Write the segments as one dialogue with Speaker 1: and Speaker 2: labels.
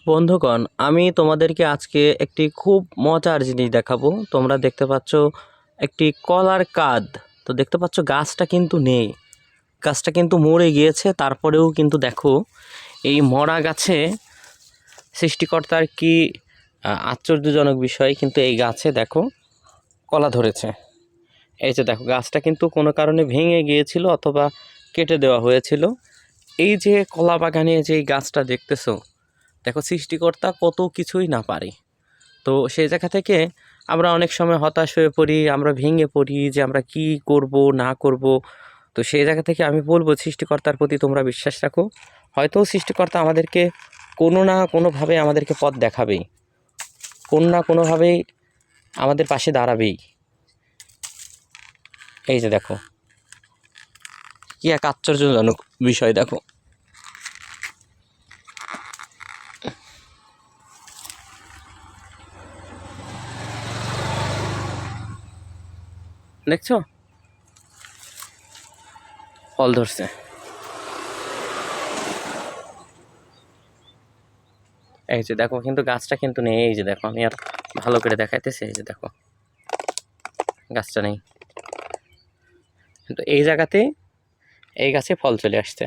Speaker 1: বন্ধুগণ, আমি তোমাদেরকে আজকে একটি খুব মজার জিনিস দেখাবো। তোমরা দেখতে পাচ্ছ একটি কলার কাঁধ। তো দেখতে পাচ্ছ গাছটা কিন্তু নেই, গাছটা কিন্তু মরে গিয়েছে। তারপরেও কিন্তু দেখো এই মরা গাছে সৃষ্টিকর্তার কি আশ্চর্যজনক বিষয়, কিন্তু এই গাছে দেখো কলা ধরেছে। এই যে দেখো, গাছটা কিন্তু কোনো কারণে ভেঙে গিয়েছিল অথবা কেটে দেওয়া হয়েছিল। এই যে কলা বাগানে যে এই গাছটা দেখতেছো, দেখো সৃষ্টিকর্তা কত কিছুই না পারে। তো সেই জায়গা থেকে আমরা অনেক সময় হতাশ হয়ে পড়ি, আমরা ভেঙে পড়ি যে আমরা কি করব না করব। তো সেই জায়গা থেকে আমি বলবো, সৃষ্টিকর্তার প্রতি তোমরা বিশ্বাস রাখো। হয়তো সৃষ্টিকর্তা আমাদেরকে কোনো না কোনোভাবে আমাদেরকে পথ দেখাবেই, কোনো না কোনোভাবেই আমাদের পাশে দাঁড়াবেই। এই যে দেখো কি এক আশ্চর্যজনক বিষয়, দেখো দেখছো ফল ধরছে। এই যে দেখো, কিন্তু গাছটা কিন্তু নেই। এই যে দেখো, আমি আর ভালো করে দেখাইতেছি। এই যে দেখো গাছটা নেই, কিন্তু এই জায়গাতে এই গাছে ফল চলে আসছে।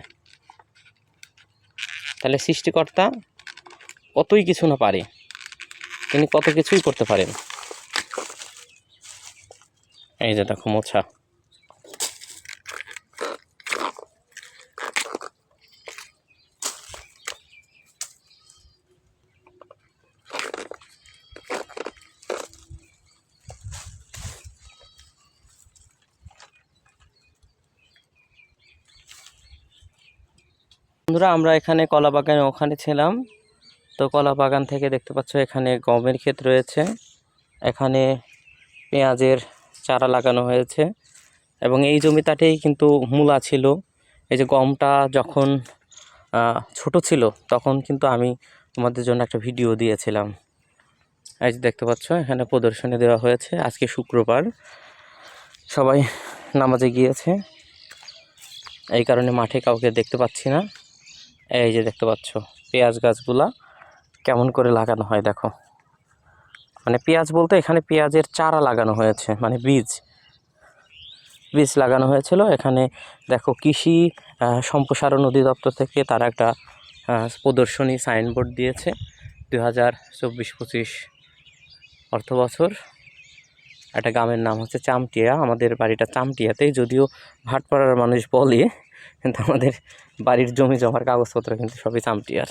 Speaker 1: তাহলে সৃষ্টিকর্তা কতই কিছু না পারে, তিনি কত কিছুই করতে পারেন। এই যে দেখো মোছা। বন্ধুরা, আমরা এখানে কলা বাগানে ওখানে ছিলাম। তো কলা বাগান থেকে দেখতে পাচ্ছ এখানে গমের ক্ষেত রয়েছে, এখানে পেঁয়াজের চারা লাগানো হয়েছে এবং এই জমিটাতেই কিন্তু মূলা ছিল। এই যে গমটা যখন ছোট ছিল তখন কিন্তু আমি তোমাদের জন্য একটা ভিডিও দিয়েছিলাম। এই যে দেখতে পাচ্ছ এখানে প্রদর্শনী দেওয়া হয়েছে। আজকে শুক্রবার, সবাই নামাজে গিয়েছে, এই কারণে মাঠে কাউকে দেখতে পাচ্ছি না। এই যে দেখতে পাচ্ছ পেঁয়াজ গাছগুলা কেমন করে লাগানো হয় দেখো। মানে পেঁয়াজ বলতে এখানে পেঁয়াজের চারা লাগানো হয়েছে, মানে বীজ লাগানো হয়েছিল। এখানে দেখো কৃষি সম্প্রসারণ অধিদপ্তর থেকে তারা একটা প্রদর্শনী সাইনবোর্ড দিয়েছে 2024-25 অর্থ বছর। একটা গ্রামের নাম হচ্ছে চামটিয়া, আমাদের বাড়িটা চামটিয়াতেই, যদিও ভাটপাড়ার মানুষ বলে, কিন্তু আমাদের বাড়ির জমি জমার কাগজপত্র কিন্তু সবই চামটিয়ার।